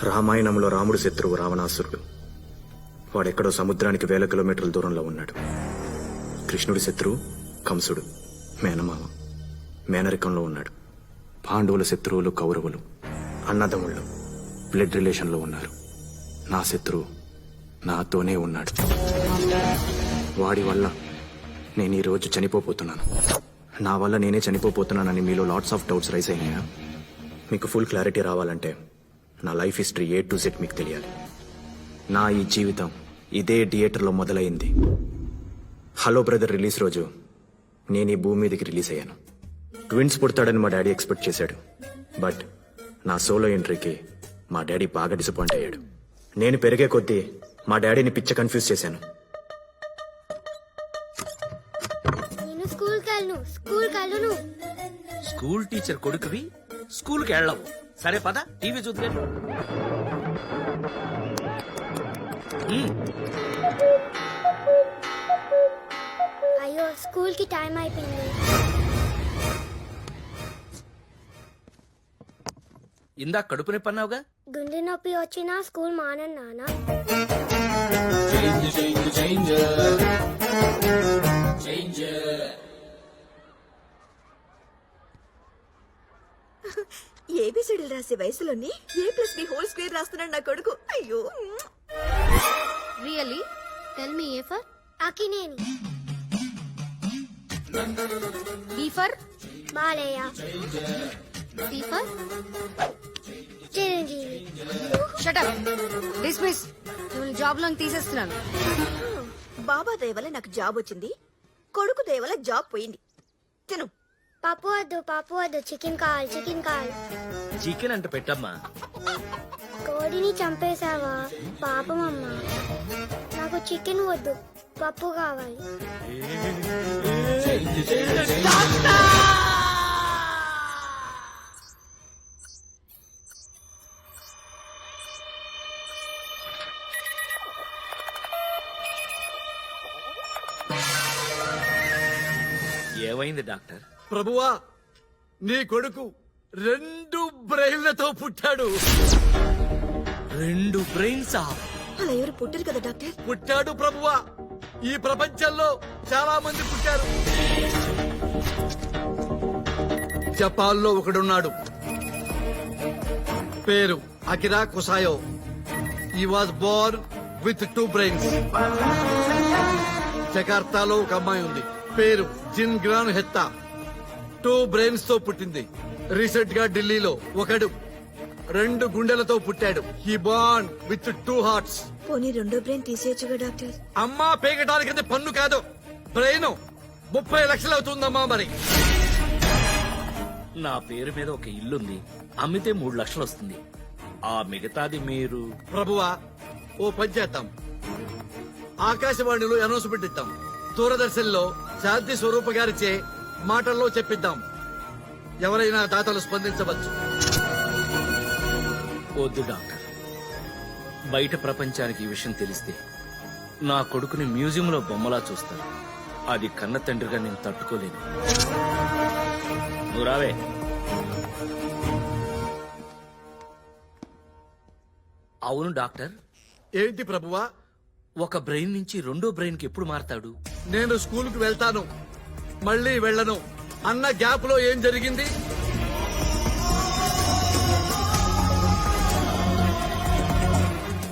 రామాయణంలో రాముడు శత్రువు రావణాసురుడు. వాడెక్కడో సముద్రానికి వేల కిలోమీటర్ల దూరంలో ఉన్నాడు. కృష్ణుడి శత్రువు కంసుడు, మేనమామ, మేనరికంలో ఉన్నాడు. పాండవుల శత్రువులు కౌరవులు, అన్నదమ్ముళ్ళు, బ్లడ్ రిలేషన్లో ఉన్నారు. నా శత్రువు నాతోనే ఉన్నాడు. వాడి వల్ల నేను ఈ రోజు చనిపోతున్నాను. నా వల్ల నేనే చనిపోతున్నానని మీలో లాట్స్ ఆఫ్ డౌట్స్ రైజ్ అయినాయా? మీకు ఫుల్ క్లారిటీ రావాలంటే నా life history A to Z మీకు తెలియాలి. నా ఈ జీవితం ఇదే థియేటర్లో మొదలైంది. హలో బ్రదర్ రిలీజ్ రోజు నేను ఈ భూమి మీదకి రిలీజ్ అయ్యాను. ట్విన్స్ పుడతాడని మా డాడీ ఎక్స్పెక్ట్ చేశాడు. బట్ నా సోలో ఎంట్రీకి మా డాడీ బాగా డిసప్పాయింట్ అయ్యాడు. నేను పెరిగే కొద్దీ మా డాడీని పిచ్చ కన్ఫ్యూజ్ చేశాను. నేను స్కూల్కి వెళ్ళను. స్కూల్ టీచర్ కొడుకువి స్కూల్కి వెళ్ళవు. సరే పద టీవీ చూద్దాం. అయ్యో స్కూల్కి టైం అయిపోయింది. ఇందాక కడుపు నొప్పి అన్నావుగా. గుండె నొప్పి వచ్చినా స్కూల్ మానను నాన్న. ఏబిసిడీలు రాసే వయసులోని A+B² రాస్తున్నాడు నా కొడుకు. అయ్యో really tell me A for Akkineni, B for Balayya, C for Chiranjeevi. Shut up, dismiss. నేను జాబ్ లోని తీసేస్తున్నాను. బాబా దయ వల్ల నాకు జాబ్ వచ్చింది, కొడుకు దయ వల్ల జాబ్ పోయింది. తిను. పప్పు వద్దు, చికెన్ కావాలి. చికెన్ అంటే పెట్టమ్మా. కోడిని చంపేశావా పాపం అమ్మా. నాకు చికెన్ వద్దు, పప్పు కావాలి. ఏమైంది డాక్టర్? ప్రభువా, నీ కొడుకు 2 బ్రెయిన్లతో పుట్టాడు. 2 బ్రెయిన్సా? అలా ఎవరు పుట్టరు కదా డాక్టర్. పుట్టాడు ప్రభువా. ఈ ప్రపంచంలో చాలా మంది పుట్టారు. జపాన్లో ఒకడున్నాడు, పేరు అకిరా కుసాయో. ఈ వాజ్ బోర్న్ విత్ 2 బ్రెయిన్స్. జకార్తాలో ఒక అమ్మాయి ఉంది, పేరు జిన్ గ్రాన్ హెత్తా. 2 బ్రెయిన్స్ తో పుట్టింది. రీసెంట్ గా ఢిల్లీలో ఒకడు 2 గుండెలతో పుట్టాడు. He born with 2 hearts. పోనీ 2వ బ్రెయిన్ తీసేయచ్చుగా డాక్టర్. అమ్మా, పేగటానికి పన్ను కాదు, బ్రెయిన్ 30 లక్షలు అవుతుందమ్మా. మరి నా పేరు మీద ఒక ఇల్లుంది, అమ్మితే 3 లక్షలు వస్తుంది. ఆ మిగతాది మీరు. ప్రభువా, ఓ పని చేద్దాం. ఆకాశవాణిలో అనౌన్స్మెంట్ ఇద్దాం. దూరదర్శన్లో శాంతి స్వరూప గారిచే మాటల్లో చెప్పిద్దాం. ఎవరైనా దాతలు స్పందించవచ్చు. వద్దు డాక్టర్, బయట ప్రపంచానికి ఈ విషయం తెలిస్తే నా కొడుకుని మ్యూజియంలో బొమ్మలా చూస్తాను. అది కన్న తండ్రిగా నేను తట్టుకోలేను. నువ్వు రావే. అవును డాక్టర్. ఏంటి ప్రభువా? ఒక బ్రెయిన్ నుంచి 2వ బ్రెయిన్ కి ఎప్పుడు మారతాడు? నేను స్కూలుకు వెళ్తాను, మళ్ళీ వెళ్ళను అన్న గ్యాప్ లో ఏం జరిగింది?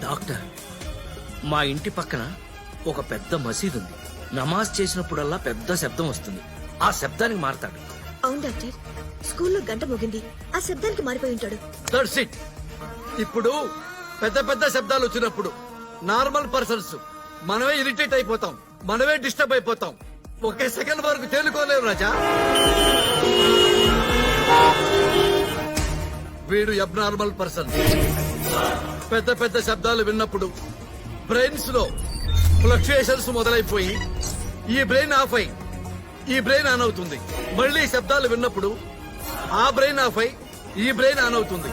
డాక్టర్, మా ఇంటి పక్కన ఒక పెద్ద మసీదు ఉంది. నమాజ్ చేసినప్పుడల్లా పెద్ద శబ్దం వస్తుంది. ఆ శబ్దానికి మారతాడు. అవును డాక్టర్, స్కూల్లో గంట మోగింది, ఆ శబ్దానికి మారిపోయి ఉంటాడు. That's it. ఇప్పుడు పెద్ద పెద్ద శబ్దాలు వచ్చినప్పుడు నార్మల్ పర్సన్స్ మనమే ఇరిటేట్ అయిపోతాం, మనమే డిస్టర్బ్ అయిపోతాం. 1 సెకండ్ వరకు తేలుకోలేరు రాజా. వీడు అబ్నార్మల్ పర్సన్. పెద్ద పెద్ద శబ్దాలు విన్నప్పుడు బ్రెయిన్స్ లో ఫ్లక్చుయేషన్స్ మొదలైపోయి ఈ బ్రెయిన్ ఆఫ్ అయి ఈ బ్రెయిన్ ఆన్ అవుతుంది. మళ్ళీ శబ్దాలు విన్నప్పుడు ఆ బ్రెయిన్ ఆఫ్ అయి ఈ బ్రెయిన్ ఆన్ అవుతుంది.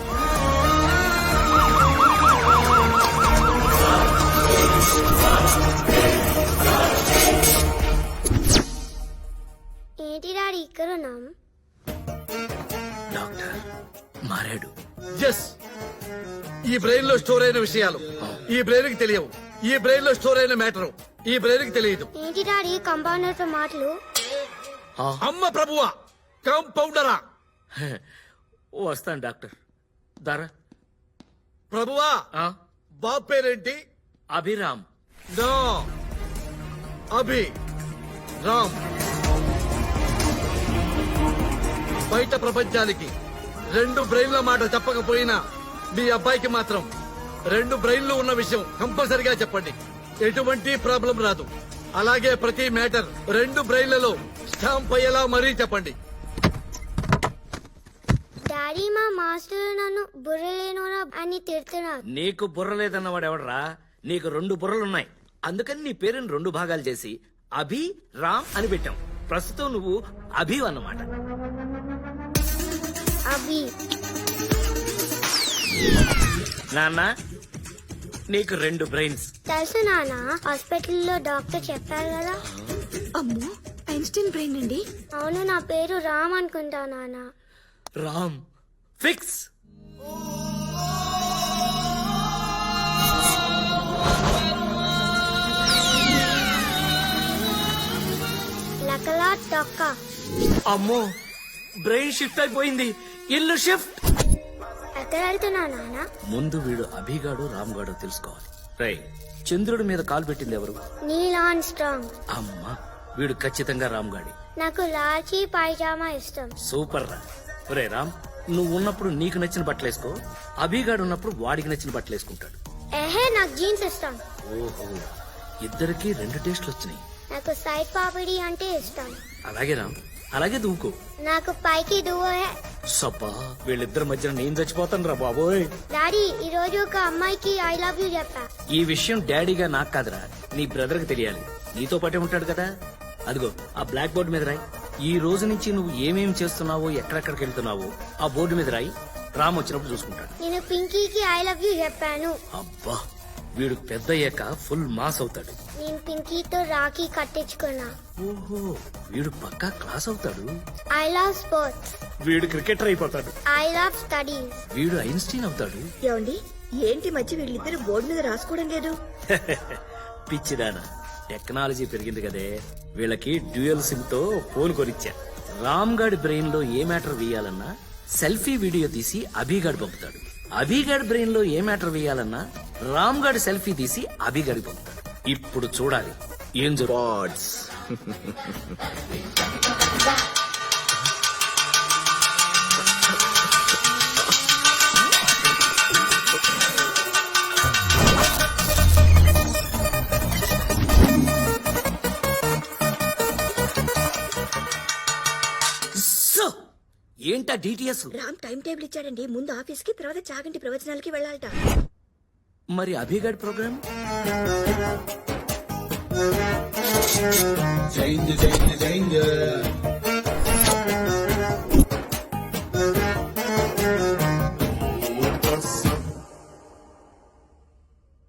ఏంటి డాడీ ఇక్కడ ఉన్నాం? డాక్టర్ మారాడు. ఎస్, ఈ బ్రెయిన్ లో స్టోర్ అయిన విషయాలు ఈ బ్రెయిన్ కి తెలియవు. ఈ బ్రెయిన్ లో స్టోర్ అయిన మ్యాటర్ ఈ బ్రెయిన్ కి తెలియదు. ఏంటి డాడీ కంపౌండర్ తో మాటలు? అమ్మ ప్రభువా, కాంపౌండరా? వస్తాను డాక్టర్. దారా. ప్రభువా, ఆ? బాబు పేరేంటి? అభిరామ్. నో, అభి రామ్. బయట ప్రపంచానికి 2 బ్రెయిన్ల మాట చెప్పకపోయినా మీ అబ్బాయికి మాత్రం 2 బ్రెయిన్లు ఉన్న విషయం కంపల్సరిగా చెప్పండి. ఎటువంటి ప్రాబ్లం రాదు. అలాగే ప్రతి మ్యాటర్ 2 బ్రెయిన్లలో స్టాంప్ అయ్యేలా మరీ చెప్పండి. డాడీ మా మాస్టర్ నన్ను బుర్రలేనోనా అని తిడుతున్నారు. నీకు బుర్ర లేదన్నవాడు ఎవడరా? నీకు 2 బుర్రలున్నాయి. అందుకని నీ పేరుని 2 భాగాలు చేసి అభి రామ్ అని పెట్టాం. ప్రస్తుతం నువ్వు అభి అన్నమాట. అభి. నాన్న, నీకు 2 బ్రెయిన్స్. తెలుసు నాన్న, హాస్పిటల్లో డాక్టర్ చెప్పారు కదా. అమ్మో, ఐన్స్టీన్ బ్రెయిన్ అండి. అవును, నా పేరు రామ్ అనుకుంటా నాన్న. రామ్ ఫిక్స్. లకలా టొక్క. అమ్మో, బ్రెయిన్ షిఫ్ట్ అయిపోయింది. ఇల్లు షిఫ్ట్. ఎక్కడ వెళ్తున్నా నాన్న? ముందు వీడు అభిగాడు రామ్గాడు తెలుసుకోవాలి. రై, చంద్రుడి మీద కాలు పెట్టింది ఎవరు? Neil Armstrong. అమ్మా, వీడు ఖచ్చితంగా రామ్గాడి. నాకు లాల్చీ పైజామా ఇష్టం. సూపర్ రా. రే రామ్, నువ్వు ఉన్నప్పుడు నీకు నచ్చిన బట్టలు వేసుకో. అభిగాడు ఉన్నప్పుడు వాడికి నచ్చిన బట్టలు వేసుకుంటాడు. ఏహే, నాకు జీన్స్ ఇష్టం. ఓహో, ఇద్దరికి 2 టేస్ట్లు వచ్చినాయి. నాకు సైడ్ పాపిడి అంటే ఇష్టం. అలాగే రామ్, అలాగే దూకో. నాకు పైకి దువ్వే. సబ్బా, వీళ్ళిద్దరి మధ్యన నేను చచ్చిపోతాను రా బాబోయ్. డాడీ, ఈ రోజు ఒక అమ్మాయికి ఐ లవ్ యూ చెప్పా. ఈ విషయం డాడీగా నాకు కాదురా, నీ బ్రదర్ కి తెలియాలి. నీతో పాటే ఉంటాడు కదా. అదిగో ఆ బ్లాక్ బోర్డు మీద రాయి. ఈ రోజు నుంచి నువ్వు ఏమేం చేస్తున్నావో, ఎక్కడెక్కడికి వెళ్తున్నావో ఆ బోర్డు మీద రాయి. రామ్ వచ్చినప్పుడు చూసుకుంటాడు. నేను పింకీకి ఐ లవ్ యూ చెప్పాను. అబ్బా, వీడు పెద్ద అయ్యాక ఫుల్ మాస్ అవుతాడు. నేను పింకీతో రాఖీ కట్టించుకున్నా. ఓహో, వీడు పక్కా క్లాస్ అవుతాడు. I love sports. వీడు క్రికెటర్ అయిపోతాడు. I love studies. వీడు ఐన్స్టీన్ అవుతాడు. ఏమండి, ఏంటి మధ్య వీళ్ళిద్దరు బోర్డు మీద రాసుకోవడం లేదు? పిచ్చిదానా, టెక్నాలజీ పెరిగింది కదే. వీళ్ళకి డ్యూయల్ సిమ్ తో ఫోన్ కొనిచ్చా. రామ్ గాడి బ్రెయిన్ లో ఏ మ్యాటర్ వేయాలన్నా సెల్ఫీ వీడియో తీసి అభిగాడు పంపుతాడు. అభిగాడి బ్రెయిన్ లో ఏ మ్యాటర్ వేయాలన్నా రామ్ గాడి సెల్ఫీ తీసి అభిగాడి పంపుతాడు. ఇప్పుడు చూడాలి ఏం బాడ్స్. ఏంటా డిటిఎస్? రామ్ టైం టేబుల్ ఇచ్చాడండి. ముందు ఆఫీస్ కి, తర్వాత చాగంటి ప్రవచనాలకి వెళ్ళాలట. మరి అభిగాడి ప్రోగ్రామ్?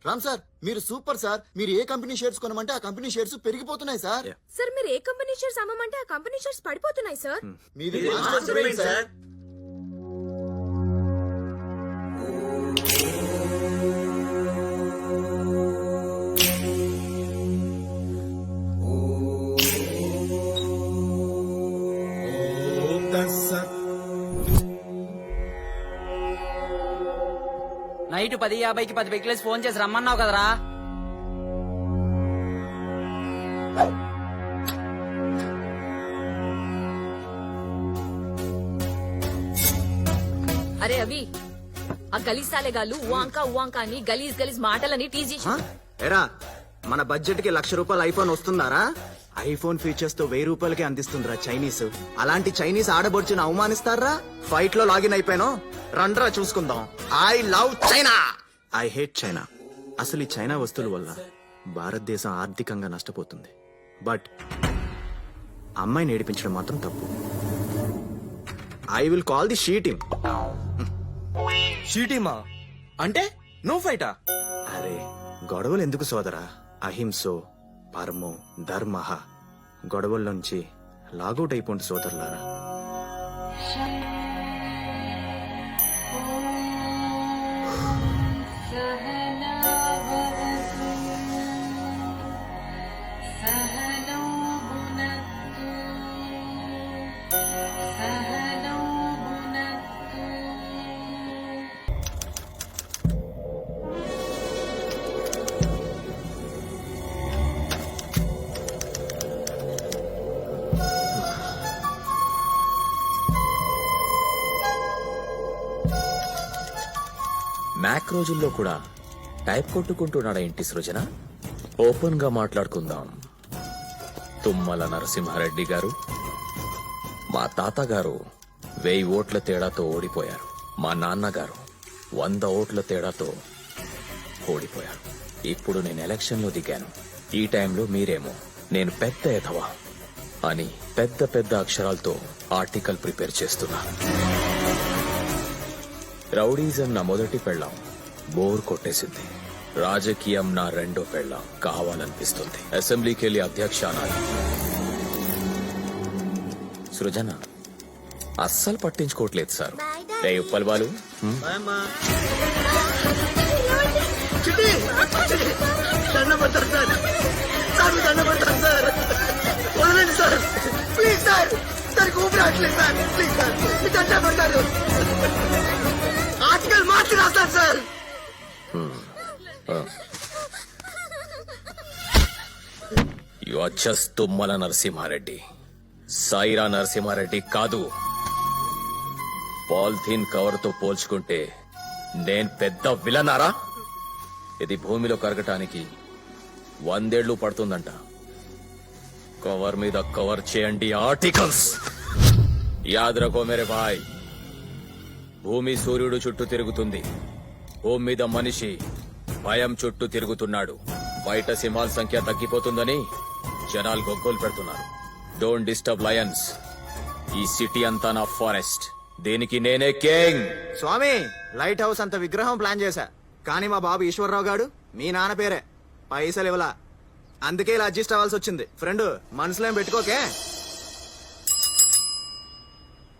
రామ్ సార్, మీరు సూపర్ సార్. మీరు ఏ కంపెనీ షేర్స్ కొనమంటే ఆ కంపెనీ షేర్స్ పెరిగిపోతున్నాయి సార్. సార్, మీరు ఏ కంపెనీ షేర్స్ అమ్మమంటే ఆ కంపెనీ షేర్స్ పడిపోతున్నాయి సార్. మీది మాస్టర్ బ్రెయిన్ సార్. నైట్ 10:50కి 10 వెహికల్స్ ఫోన్ చేసి రమ్మన్నావు కదరా. అరే అవి, ఆ గలీజ్ సాలెగాళ్ళు ఉవాంకా అని గలీజ్ మాటలని టీజీ. ఎరా, మన బడ్జెట్ కి ₹1,00,000 ఐఫోన్ వస్తుందారా? ఐఫోన్ ఫీచర్స్ తో ₹1000 అందిస్తుందిరా చైనీస్. అలాంటి చైనీస్ ఆడబొడ్చుని అవమానిస్తారా? ఫైట్ లో లాగిన్ అయిపోయాను, రండ్రా చూసుకుందాం. I love China, I hate China. అసలు ఈ చైనా వస్తువుల వల్ల భారతదేశం ఆర్థికంగా నష్టపోతుంది. బట్ అమ్మాయిని ఏడిపించడం మాత్రం తప్పు. I will call the she team. షీటీమా అంటే నువ్వు ఫైటా? అరే, గొడవలు ఎందుకు సోదరా? అహింసో పరమో ధర్మః. గొడవల్లోంచి లాగౌట్ అయిపోండి సోదరులారా. మ్యాక్ రోజుల్లో కూడా టైప్ కొట్టుకుంటున్నాడా ఏంటి సృజన? ఓపెన్ గా మాట్లాడుకుందాం. తుమ్మల నరసింహారెడ్డి గారు, మా తాతగారు 1000 ఓట్ల తేడాతో ఓడిపోయారు. మా నాన్నగారు 100 ఓట్ల తేడాతో ఓడిపోయారు. ఇప్పుడు నేను ఎలక్షన్ లో దిగాను. ఈ టైంలో మీరేమో నేను పెద్ద ఎదవా అని పెద్ద పెద్ద అక్షరాలతో ఆర్టికల్ ప్రిపేర్ చేస్తున్నా. రౌడీజం నా మొదటి పెళ్ళాం, బోర్ కొట్టేసింది. రాజకీయం నా రెండో పెళ్ళాం, కావాలనిపిస్తుంది. అసెంబ్లీకి వెళ్లి అధ్యక్ష అనాలి. సృజన అస్సలు పట్టించుకోవట్లేదు సార్. రే ఉప్పల్ బాలు, దండం పడతారు సార్, సార్ దండం పడతారు సార్, వదలండి సార్, ప్లీజ్ సార్, దానికి ఊపిరి రావట్లేదు సార్, ప్లీజ్ సార్, మీ దండం పడతారు, ఆర్టికల్ మార్చి రాస్తారు sir. You are just Tummala Narasimha Reddy, Sye Raa Narasimha Reddy కాదు. పాలిథీన్ కవర్ తో పోల్చుకుంటే నేను పెద్ద విలనారా? ఇది భూమిలో కరగటానికి 100 ఏళ్లు పడుతుందంట. కవర్ మీద కవర్ చేయండి ఆర్టికల్స్. యాద్ రఖో మేరే భాయ్, భూమి సూర్యుడు చుట్టూ తిరుగుతుంది, భూమి మీద మనిషి భయం చుట్టూ తిరుగుతున్నాడు. బయట సింహాల సంఖ్య తగ్గిపోతుందని జనాలు గొగ్గోలు పెడుతున్నారు. Don't disturb Lions. ఈ సిటీ అంతా నా ఫారెస్ట్, దీనికి నేనే కింగ్. స్వామి, లైట్ హౌస్ అంత విగ్రహం ప్లాన్ చేశా, కానీ మా బాబు ఈశ్వరరావు గాడు మీ నాన్న పేరే, పైసలు ఇవ్వలా. అందుకే ఇలా అడ్జస్ట్ అవ్వాల్సి వచ్చింది. ఫ్రెండ్, మనసులో ఏం పెట్టుకోకే.